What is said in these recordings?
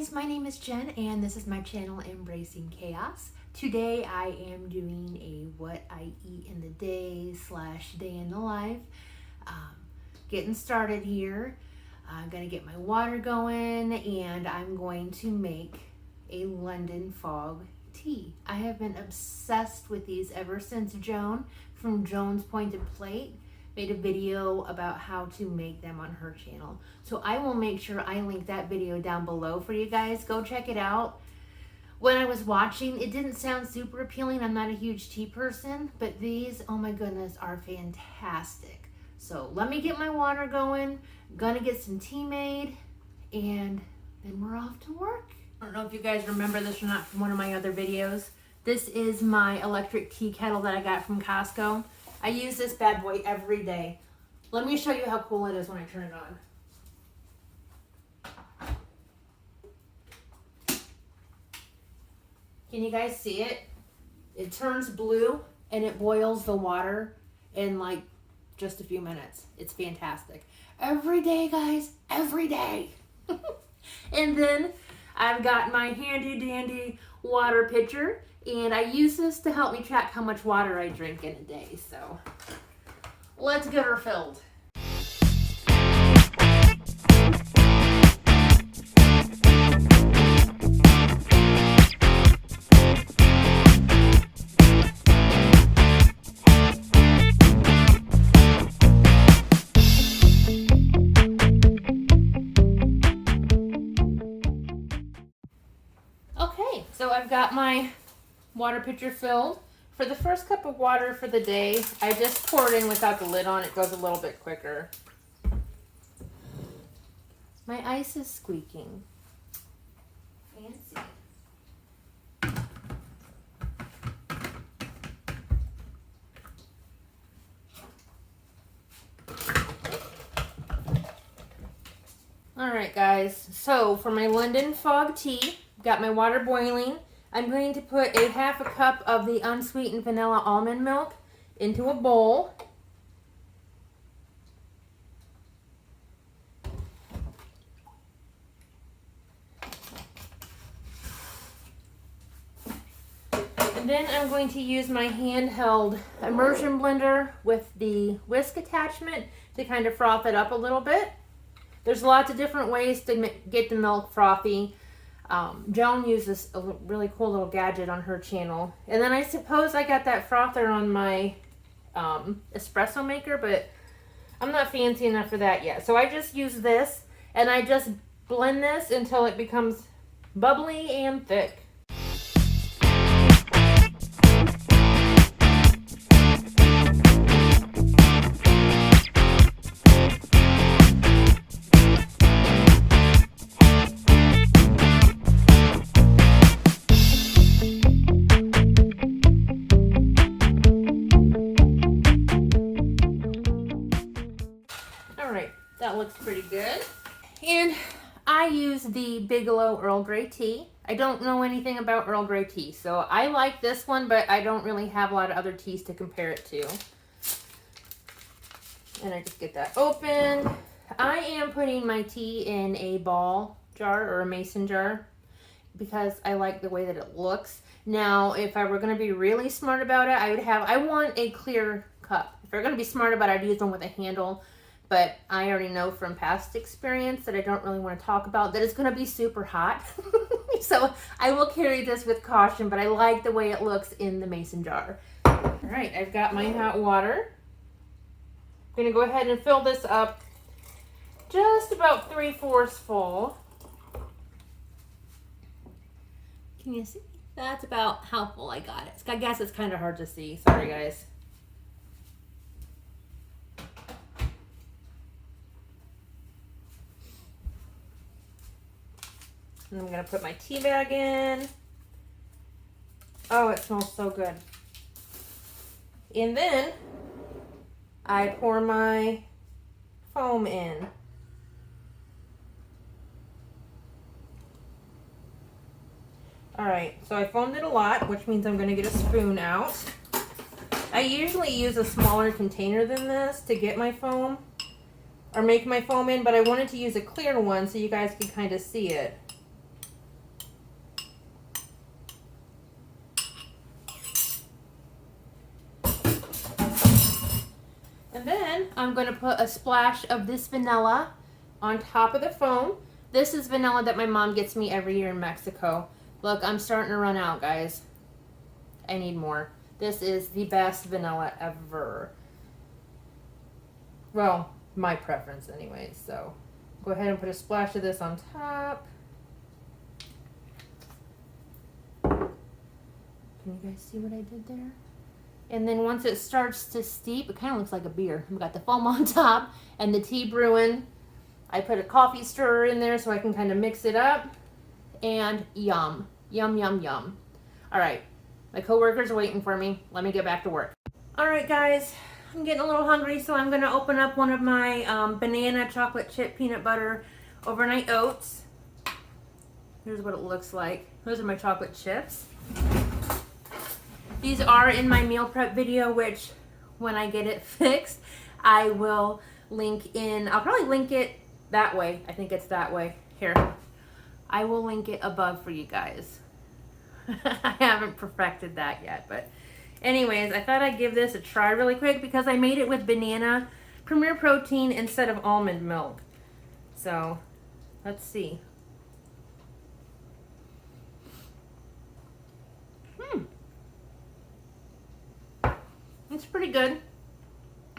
guys, my name is Jen and this is my channel Embracing Chaos. Today I am doing a what I eat in the day / day in the life. Getting started here. I'm gonna get my water going and I'm going to make a London fog tea. I have been obsessed with these ever since Joan from Joan's Pointed Plate made a video about how to make them on her channel. So I will make sure I link that video down below for you guys. Go check it out. When I was watching, it didn't sound super appealing. I'm not a huge tea person, but these, oh my goodness, are fantastic. So let me get my water going. Gonna get some tea made and then we're off to work. I don't know if you guys remember this or not from one of my other videos. This is my electric tea kettle that I got from Costco. I use this bad boy every day. Let me show you how cool it is when I turn it on. Can you guys see it? It turns blue and it boils the water in like just a few minutes. It's fantastic. Every day, guys, every day. And then I've got my handy dandy water pitcher. And I use this to help me track how much water I drink in a day. So let's get her filled. Okay, so I've got my water pitcher filled. For the first cup of water for the day, I just pour it in without the lid on. It goes a little bit quicker. My ice is squeaking. Fancy. Alright guys, so for my London fog tea, got my water boiling. I'm going to put a ½ a cup of the unsweetened vanilla almond milk into a bowl. And then I'm going to use my handheld immersion blender with the whisk attachment to kind of froth it up a little bit. There's lots of different ways to get the milk frothy. Joan uses a really cool little gadget on her channel. And then I suppose I got that frother on my espresso maker, but I'm not fancy enough for that yet. So I just use this and I just blend this until it becomes bubbly and thick. That looks pretty good. And I use the Bigelow Earl Grey tea. I don't know anything about Earl Grey tea, so I like this one, but I don't really have a lot of other teas to compare it to. And I just get that open. I am putting my tea in a ball jar or a mason jar because I like the way that it looks. Now, if I were going to be really smart about it, I want a clear cup. If I'm going to be smart about it, I'd use one with a handle. But I already know from past experience that I don't really want to talk about that it's going to be super hot. So I will carry this with caution, but I like the way it looks in the mason jar. All right, I've got my hot water. I'm going to go ahead and fill this up just about 3/4 full. Can you see? That's about how full I got it. I guess it's kind of hard to see. Sorry, guys. And I'm going to put my tea bag in. Oh, it smells so good. And then I pour my foam in. All right, so I foamed it a lot, which means I'm going to get a spoon out. I usually use a smaller container than this to get my foam or make my foam in, but I wanted to use a clear one so you guys can kind of see it. I'm going to put a splash of this vanilla on top of the foam. This is vanilla that my mom gets me every year in Mexico. Look, I'm starting to run out, guys. I need more. This is the best vanilla ever. Well, my preference anyway. So go ahead and put a splash of this on top. Can you guys see what I did there? And then once it starts to steep, it kind of looks like a beer. We've got the foam on top and the tea brewing. I put a coffee stirrer in there so I can kind of mix it up. And yum. Yum, yum, yum. All right. My coworkers are waiting for me. Let me get back to work. All right, guys. I'm getting a little hungry, so I'm going to open up one of my banana chocolate chip peanut butter overnight oats. Here's what it looks like. Those are my chocolate chips. These are in my meal prep video, which when I get it fixed, I will link in. I'll probably link it that way. I think it's that way. Here. I will link it above for you guys. I haven't perfected that yet, but anyways, I thought I'd give this a try really quick because I made it with banana Premier Protein instead of almond milk. So, let's see. It's pretty good.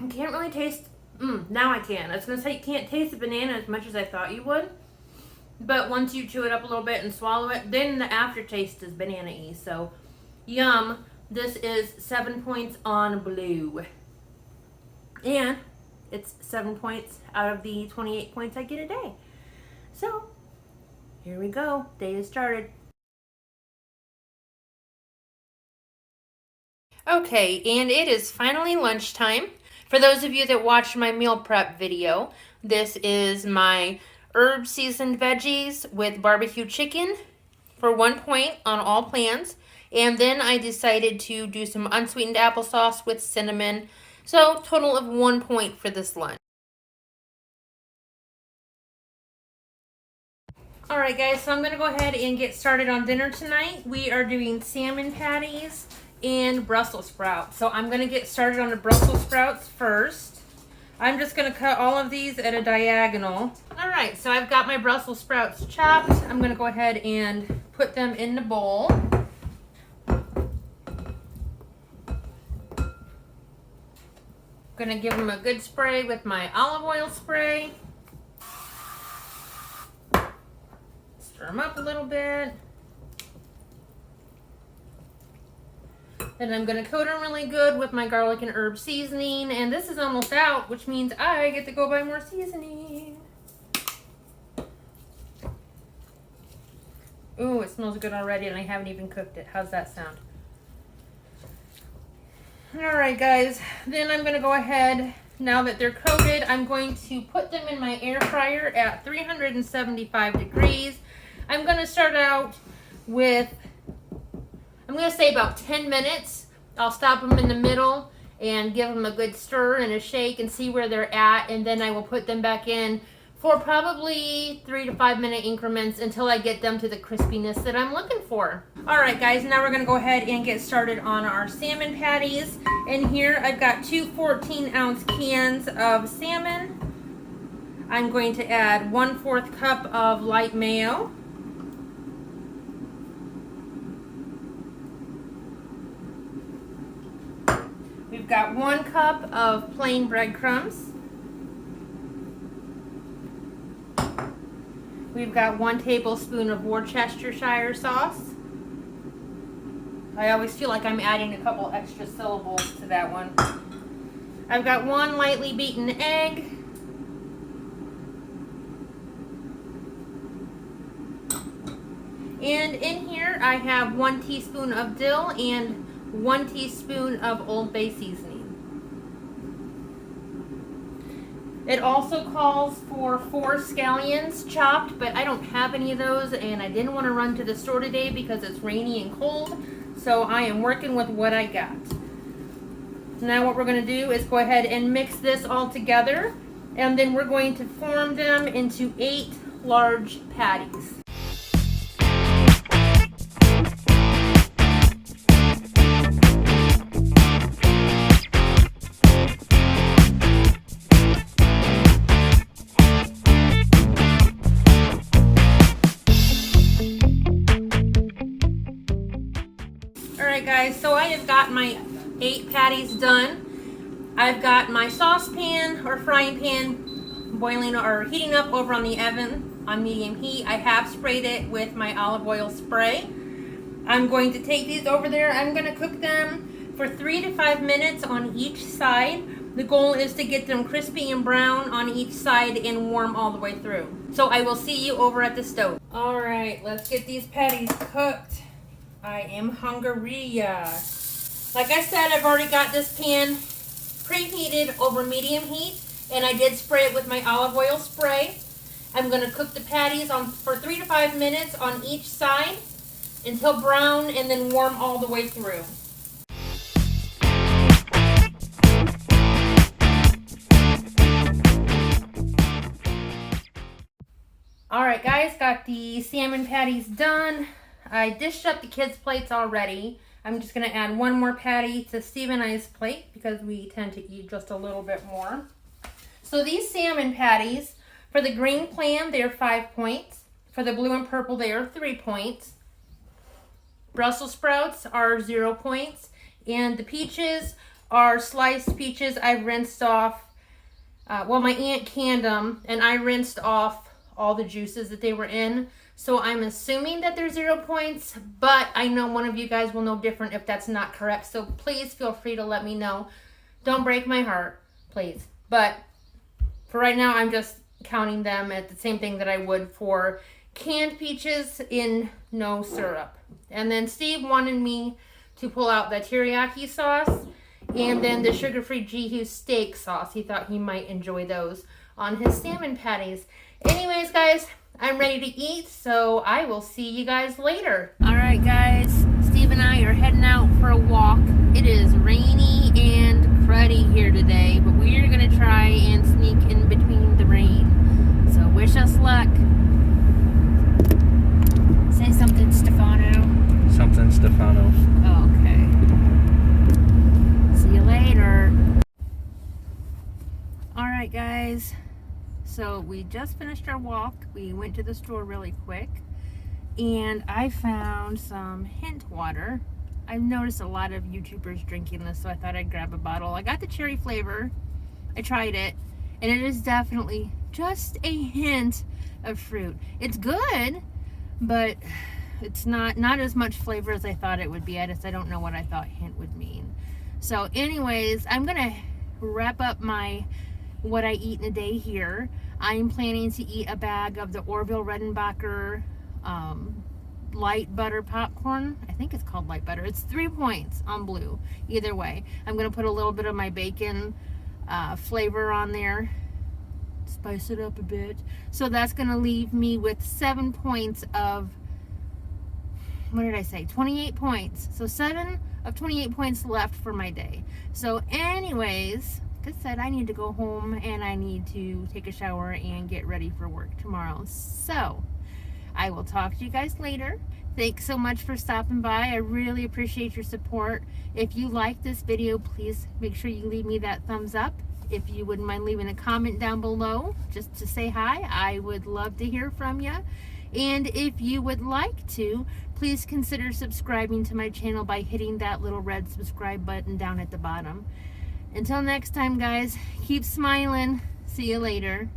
You can't really taste, now I can. I was going to say you can't taste the banana as much as I thought you would. But once you chew it up a little bit and swallow it, then the aftertaste is banana-y. So, yum. This is 7 points on blue. And it's 7 points out of the 28 points I get a day. So, here we go. Day has started. Okay, and it is finally lunchtime. For those of you that watched my meal prep video, this is my herb seasoned veggies with barbecue chicken for 1 point on all plans. And then I decided to do some unsweetened applesauce with cinnamon. So total of 1 point for this lunch. Alright guys, so I'm going to go ahead and get started on dinner tonight. We are doing salmon patties and Brussels sprouts. So I'm going to get started on the Brussels sprouts first. I'm just going to cut all of these at a diagonal. Alright, so I've got my Brussels sprouts chopped. I'm going to go ahead and put them in the bowl. I'm going to give them a good spray with my olive oil spray. Stir them up a little bit. And I'm going to coat them really good with my garlic and herb seasoning. And this is almost out, which means I get to go buy more seasoning. Ooh, it smells good already and I haven't even cooked it. How's that sound? Alright guys, then I'm going to go ahead, now that they're coated, I'm going to put them in my air fryer at 375 degrees. I'm going to start out with, I'm going to say about 10 minutes. I'll stop them in the middle and give them a good stir and a shake and see where they're at. And then I will put them back in for probably 3 to 5 minute increments until I get them to the crispiness that I'm looking for. Alright guys, now we're going to go ahead and get started on our salmon patties. And here I've got two 14-ounce cans of salmon. I'm going to add 1/4 cup of light mayo. We've got 1 cup of plain breadcrumbs. We've got 1 tablespoon of Worcestershire sauce. I always feel like I'm adding a couple extra syllables to that one. I've got 1 lightly beaten egg. And in here I have 1 teaspoon of dill and 1 teaspoon of Old Bay seasoning. It also calls for 4 scallions chopped, but I don't have any of those and I didn't want to run to the store today because it's rainy and cold, so I am working with what I got. Now what we're going to do is go ahead and mix this all together, and then we're going to form them into 8 large patties. Alright guys, so I have got my 8 patties done. I've got my saucepan or frying pan boiling or heating up over on the oven on medium heat. I have sprayed it with my olive oil spray. I'm going to take these over there. I'm going to cook them for 3 to 5 minutes on each side. The goal is to get them crispy and brown on each side and warm all the way through. So I will see you over at the stove. Alright, let's get these patties cooked. I am hungry. Like I said, I've already got this pan preheated over medium heat, and I did spray it with my olive oil spray. I'm going to cook the patties for 3 to 5 minutes on each side until brown, and then warm all the way through. Alright guys, got the salmon patties done. I dished up the kids' plates already. I'm just going to add one more patty to Steve and I's plate because we tend to eat just a little bit more. So these salmon patties, for the green plan, they're 5 points. For the blue and purple, they are 3 points. Brussels sprouts are 0 points. And the peaches are sliced peaches. I rinsed off, well, my aunt canned them, and I rinsed off all the juices that they were in. So I'm assuming that they're 0 points, but I know one of you guys will know different if that's not correct. So please feel free to let me know. Don't break my heart, please. But for right now, I'm just counting them at the same thing that I would for canned peaches in no syrup. And then Steve wanted me to pull out the teriyaki sauce and then the sugar-free Jihu steak sauce. He thought he might enjoy those on his salmon patties. Anyways, guys, I'm ready to eat, so I will see you guys later. Alright guys, Steve and I are heading out for a walk. It is rainy and cruddy here today, but we are going to try and sneak in between the rain. So wish us luck. Say something, Stefano. Something, Stefano. Okay. See you later. Alright guys. So we just finished our walk. We went to the store really quick and I found some hint water. I've noticed a lot of YouTubers drinking this, so I thought I'd grab a bottle. I got the cherry flavor. I tried it and it is definitely just a hint of fruit. It's good, but it's not as much flavor as I thought it would be. I don't know what I thought hint would mean. So anyways, I'm gonna wrap up my what I eat in a day here. I'm planning to eat a bag of the Orville Redenbacher light butter popcorn. I think it's called light butter. It's 3 points on blue. Either way, I'm going to put a little bit of my bacon flavor on there. Spice it up a bit. So that's going to leave me with 7 points of, what did I say? 28 points. So 7 of 28 points left for my day. So anyways, like I said, I need to go home and I need to take a shower and get ready for work tomorrow. So I will talk to you guys later. Thanks so much for stopping by. I really appreciate your support. If you like this video, please make sure you leave me that thumbs up. If you wouldn't mind leaving a comment down below just to say hi, I would love to hear from you. And if you would like to, please consider subscribing to my channel by hitting that little red subscribe button down at the bottom. Until next time, guys, keep smiling. See you later.